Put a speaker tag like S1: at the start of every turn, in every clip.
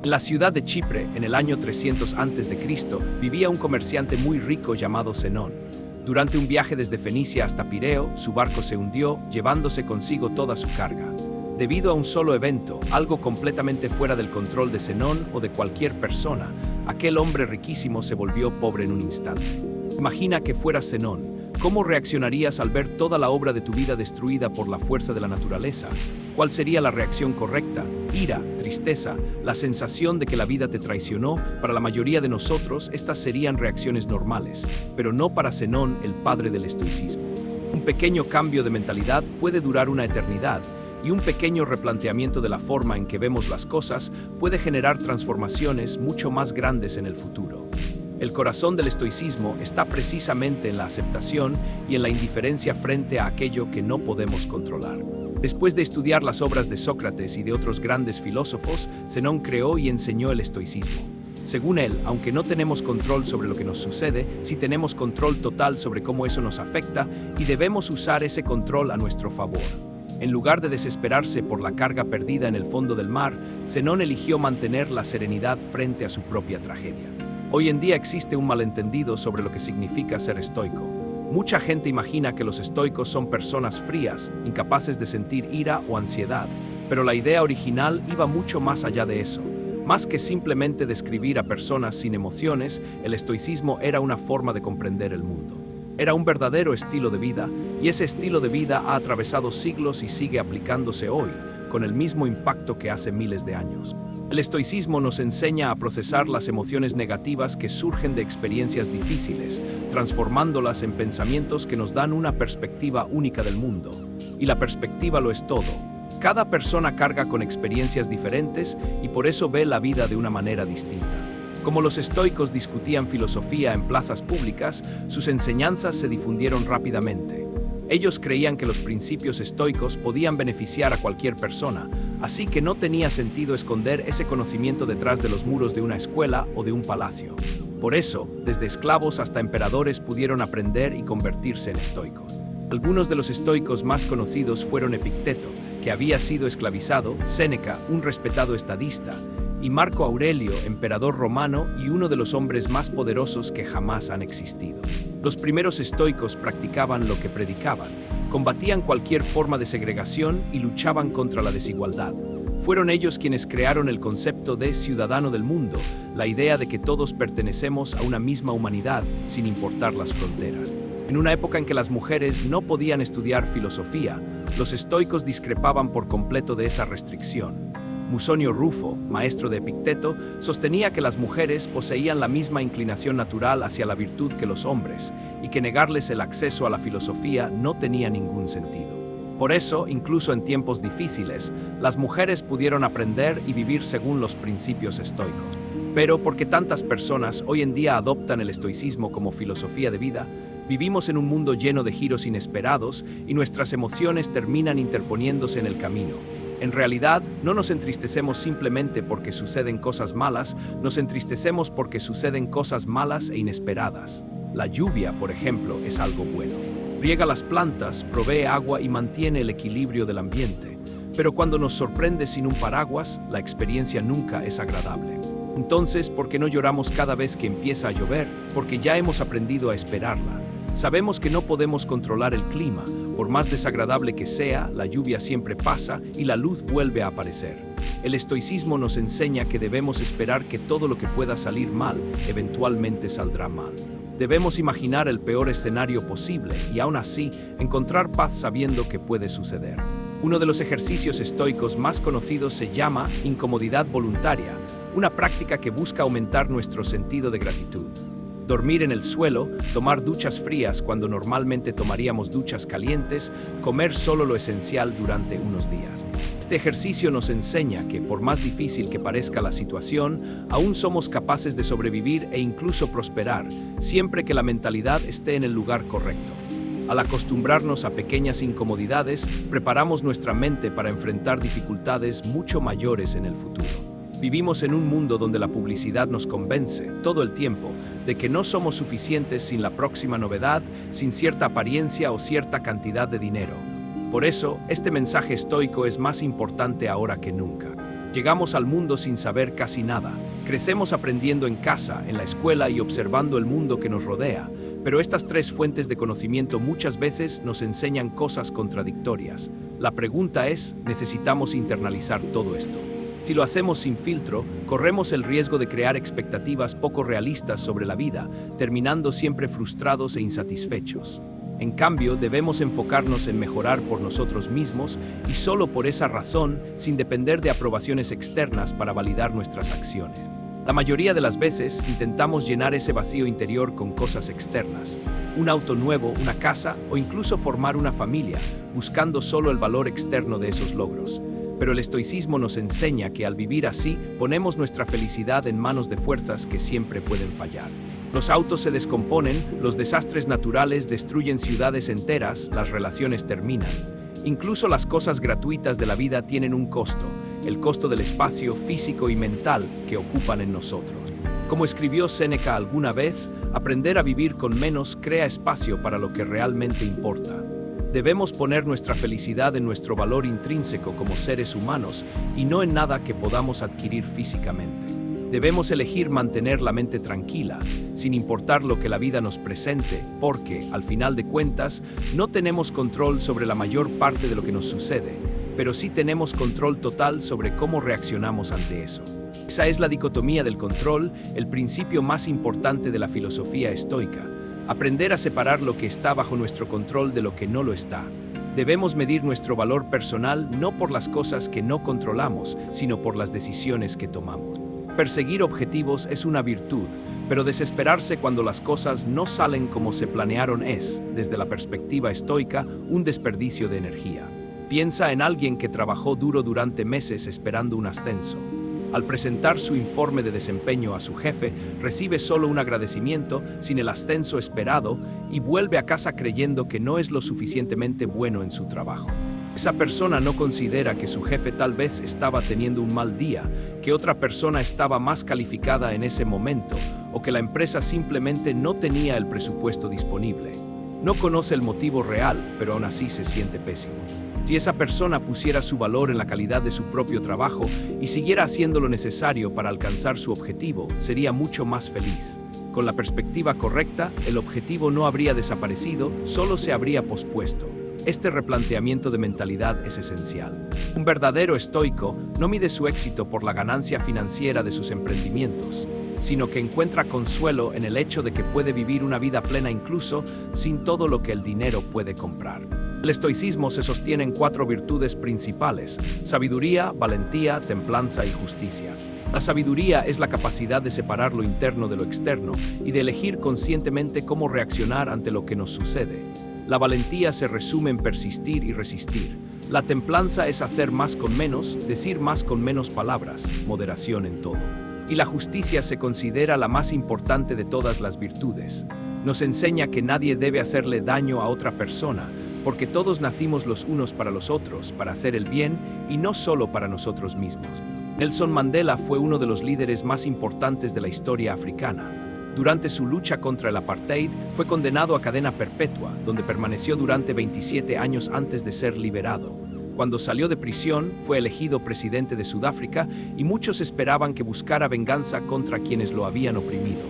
S1: En la ciudad de Chipre, en el año 300 a.C., vivía un comerciante muy rico llamado Zenón. Durante un viaje desde Fenicia hasta Pireo, su barco se hundió, llevándose consigo toda su carga. Debido a un solo evento, algo completamente fuera del control de Zenón o de cualquier persona, aquel hombre riquísimo se volvió pobre en un instante. Imagina que fueras Zenón. ¿Cómo reaccionarías al ver toda la obra de tu vida destruida por la fuerza de la naturaleza? ¿Cuál sería la reacción correcta? Ira, tristeza, la sensación de que la vida te traicionó. Para la mayoría de nosotros, estas serían reacciones normales, pero no para Zenón, el padre del estoicismo. Un pequeño cambio de mentalidad puede durar una eternidad, y un pequeño replanteamiento de la forma en que vemos las cosas puede generar transformaciones mucho más grandes en el futuro. El corazón del estoicismo está precisamente en la aceptación y en la indiferencia frente a aquello que no podemos controlar. Después de estudiar las obras de Sócrates y de otros grandes filósofos, Zenón creó y enseñó el estoicismo. Según él, aunque no tenemos control sobre lo que nos sucede, sí tenemos control total sobre cómo eso nos afecta y debemos usar ese control a nuestro favor. En lugar de desesperarse por la carga perdida en el fondo del mar, Zenón eligió mantener la serenidad frente a su propia tragedia. Hoy en día existe un malentendido sobre lo que significa ser estoico. Mucha gente imagina que los estoicos son personas frías, incapaces de sentir ira o ansiedad, pero la idea original iba mucho más allá de eso. Más que simplemente describir a personas sin emociones, el estoicismo era una forma de comprender el mundo. Era un verdadero estilo de vida, y ese estilo de vida ha atravesado siglos y sigue aplicándose hoy, con el mismo impacto que hace miles de años. El estoicismo nos enseña a procesar las emociones negativas que surgen de experiencias difíciles, transformándolas en pensamientos que nos dan una perspectiva única del mundo. Y la perspectiva lo es todo. Cada persona carga con experiencias diferentes y por eso ve la vida de una manera distinta. Como los estoicos discutían filosofía en plazas públicas, sus enseñanzas se difundieron rápidamente. Ellos creían que los principios estoicos podían beneficiar a cualquier persona, así que no tenía sentido esconder ese conocimiento detrás de los muros de una escuela o de un palacio. Por eso, desde esclavos hasta emperadores pudieron aprender y convertirse en estoicos. Algunos de los estoicos más conocidos fueron Epicteto, que había sido esclavizado, Séneca, un respetado estadista, y Marco Aurelio, emperador romano y uno de los hombres más poderosos que jamás han existido. Los primeros estoicos practicaban lo que predicaban, combatían cualquier forma de segregación y luchaban contra la desigualdad. Fueron ellos quienes crearon el concepto de ciudadano del mundo, la idea de que todos pertenecemos a una misma humanidad, sin importar las fronteras. En una época en que las mujeres no podían estudiar filosofía, los estoicos discrepaban por completo de esa restricción. Musonio Rufo, maestro de Epicteto, sostenía que las mujeres poseían la misma inclinación natural hacia la virtud que los hombres, y que negarles el acceso a la filosofía no tenía ningún sentido. Por eso, incluso en tiempos difíciles, las mujeres pudieron aprender y vivir según los principios estoicos. Pero porque tantas personas hoy en día adoptan el estoicismo como filosofía de vida, vivimos en un mundo lleno de giros inesperados y nuestras emociones terminan interponiéndose en el camino. En realidad, no nos entristecemos simplemente porque suceden cosas malas, nos entristecemos porque suceden cosas malas e inesperadas. La lluvia, por ejemplo, es algo bueno. Riega las plantas, provee agua y mantiene el equilibrio del ambiente. Pero cuando nos sorprende sin un paraguas, la experiencia nunca es agradable. Entonces, ¿por qué no lloramos cada vez que empieza a llover? Porque ya hemos aprendido a esperarla. Sabemos que no podemos controlar el clima. Por más desagradable que sea, la lluvia siempre pasa y la luz vuelve a aparecer. El estoicismo nos enseña que debemos esperar que todo lo que pueda salir mal, eventualmente saldrá mal. Debemos imaginar el peor escenario posible y aún así encontrar paz sabiendo que puede suceder. Uno de los ejercicios estoicos más conocidos se llama incomodidad voluntaria, una práctica que busca aumentar nuestro sentido de gratitud. Dormir en el suelo, tomar duchas frías cuando normalmente tomaríamos duchas calientes, comer solo lo esencial durante unos días. Este ejercicio nos enseña que, por más difícil que parezca la situación, aún somos capaces de sobrevivir e incluso prosperar, siempre que la mentalidad esté en el lugar correcto. Al acostumbrarnos a pequeñas incomodidades, preparamos nuestra mente para enfrentar dificultades mucho mayores en el futuro. Vivimos en un mundo donde la publicidad nos convence, todo el tiempo, de que no somos suficientes sin la próxima novedad, sin cierta apariencia o cierta cantidad de dinero. Por eso, este mensaje estoico es más importante ahora que nunca. Llegamos al mundo sin saber casi nada. Crecemos aprendiendo en casa, en la escuela y observando el mundo que nos rodea. Pero estas tres fuentes de conocimiento muchas veces nos enseñan cosas contradictorias. La pregunta es, ¿necesitamos internalizar todo esto? Si lo hacemos sin filtro, corremos el riesgo de crear expectativas poco realistas sobre la vida, terminando siempre frustrados e insatisfechos. En cambio, debemos enfocarnos en mejorar por nosotros mismos y solo por esa razón, sin depender de aprobaciones externas para validar nuestras acciones. La mayoría de las veces intentamos llenar ese vacío interior con cosas externas, un auto nuevo, una casa o incluso formar una familia, buscando solo el valor externo de esos logros. Pero el estoicismo nos enseña que al vivir así, ponemos nuestra felicidad en manos de fuerzas que siempre pueden fallar. Los autos se descomponen, los desastres naturales destruyen ciudades enteras, las relaciones terminan. Incluso las cosas gratuitas de la vida tienen un costo, el costo del espacio físico y mental que ocupan en nosotros. Como escribió Séneca alguna vez, aprender a vivir con menos crea espacio para lo que realmente importa. Debemos poner nuestra felicidad en nuestro valor intrínseco como seres humanos y no en nada que podamos adquirir físicamente. Debemos elegir mantener la mente tranquila, sin importar lo que la vida nos presente, porque, al final de cuentas, no tenemos control sobre la mayor parte de lo que nos sucede, pero sí tenemos control total sobre cómo reaccionamos ante eso. Esa es la dicotomía del control, el principio más importante de la filosofía estoica. Aprender a separar lo que está bajo nuestro control de lo que no lo está. Debemos medir nuestro valor personal no por las cosas que no controlamos, sino por las decisiones que tomamos. Perseguir objetivos es una virtud, pero desesperarse cuando las cosas no salen como se planearon es, desde la perspectiva estoica, un desperdicio de energía. Piensa en alguien que trabajó duro durante meses esperando un ascenso. Al presentar su informe de desempeño a su jefe, recibe solo un agradecimiento sin el ascenso esperado y vuelve a casa creyendo que no es lo suficientemente bueno en su trabajo. Esa persona no considera que su jefe tal vez estaba teniendo un mal día, que otra persona estaba más calificada en ese momento o que la empresa simplemente no tenía el presupuesto disponible. No conoce el motivo real, pero aún así se siente pésimo. Si esa persona pusiera su valor en la calidad de su propio trabajo y siguiera haciendo lo necesario para alcanzar su objetivo, sería mucho más feliz. Con la perspectiva correcta, el objetivo no habría desaparecido, solo se habría pospuesto. Este replanteamiento de mentalidad es esencial. Un verdadero estoico no mide su éxito por la ganancia financiera de sus emprendimientos, sino que encuentra consuelo en el hecho de que puede vivir una vida plena incluso sin todo lo que el dinero puede comprar. El estoicismo se sostiene en 4 virtudes principales: sabiduría, valentía, templanza y justicia. La sabiduría es la capacidad de separar lo interno de lo externo y de elegir conscientemente cómo reaccionar ante lo que nos sucede. La valentía se resume en persistir y resistir. La templanza es hacer más con menos, decir más con menos palabras, moderación en todo. Y la justicia se considera la más importante de todas las virtudes. Nos enseña que nadie debe hacerle daño a otra persona, porque todos nacimos los unos para los otros, para hacer el bien y no solo para nosotros mismos. Nelson Mandela fue uno de los líderes más importantes de la historia africana. Durante su lucha contra el apartheid, fue condenado a cadena perpetua, donde permaneció durante 27 años antes de ser liberado. Cuando salió de prisión, fue elegido presidente de Sudáfrica y muchos esperaban que buscara venganza contra quienes lo habían oprimido.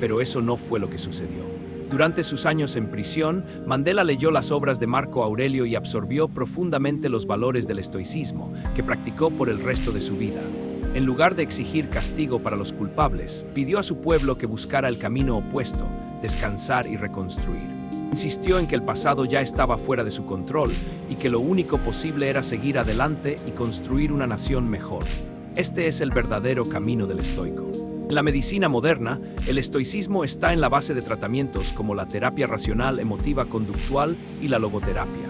S1: Pero eso no fue lo que sucedió. Durante sus años en prisión, Mandela leyó las obras de Marco Aurelio y absorbió profundamente los valores del estoicismo, que practicó por el resto de su vida. En lugar de exigir castigo para los culpables, pidió a su pueblo que buscara el camino opuesto, descansar y reconstruir. Insistió en que el pasado ya estaba fuera de su control y que lo único posible era seguir adelante y construir una nación mejor. Este es el verdadero camino del estoico. En la medicina moderna, el estoicismo está en la base de tratamientos como la terapia racional emotiva conductual y la logoterapia.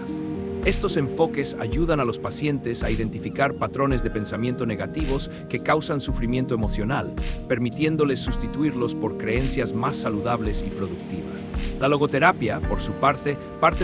S1: Estos enfoques ayudan a los pacientes a identificar patrones de pensamiento negativos que causan sufrimiento emocional, permitiéndoles sustituirlos por creencias más saludables y productivas. La logoterapia, por su parte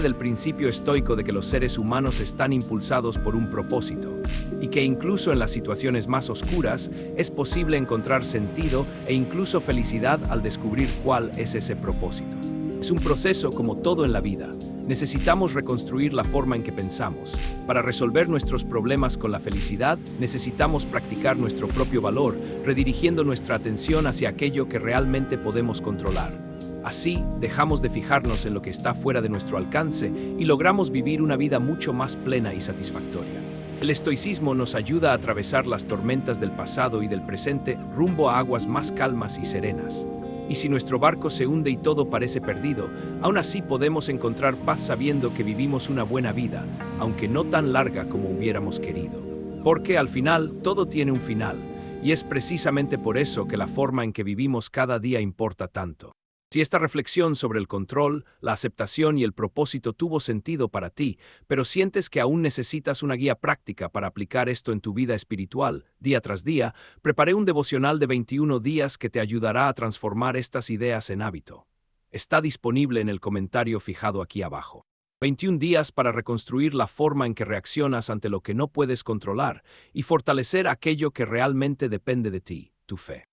S1: del principio estoico de que los seres humanos están impulsados por un propósito, y que incluso en las situaciones más oscuras es posible encontrar sentido e incluso felicidad al descubrir cuál es ese propósito. Es un proceso como todo en la vida. Necesitamos reconstruir la forma en que pensamos. Para resolver nuestros problemas con la felicidad, necesitamos practicar nuestro propio valor, redirigiendo nuestra atención hacia aquello que realmente podemos controlar. Así, dejamos de fijarnos en lo que está fuera de nuestro alcance y logramos vivir una vida mucho más plena y satisfactoria. El estoicismo nos ayuda a atravesar las tormentas del pasado y del presente rumbo a aguas más calmas y serenas. Y si nuestro barco se hunde y todo parece perdido, aún así podemos encontrar paz sabiendo que vivimos una buena vida, aunque no tan larga como hubiéramos querido. Porque al final, todo tiene un final, y es precisamente por eso que la forma en que vivimos cada día importa tanto. Si esta reflexión sobre el control, la aceptación y el propósito tuvo sentido para ti, pero sientes que aún necesitas una guía práctica para aplicar esto en tu vida espiritual, día tras día, preparé un devocional de 21 días que te ayudará a transformar estas ideas en hábito. Está disponible en el comentario fijado aquí abajo. 21 días para reconstruir la forma en que reaccionas ante lo que no puedes controlar y fortalecer aquello que realmente depende de ti, tu fe.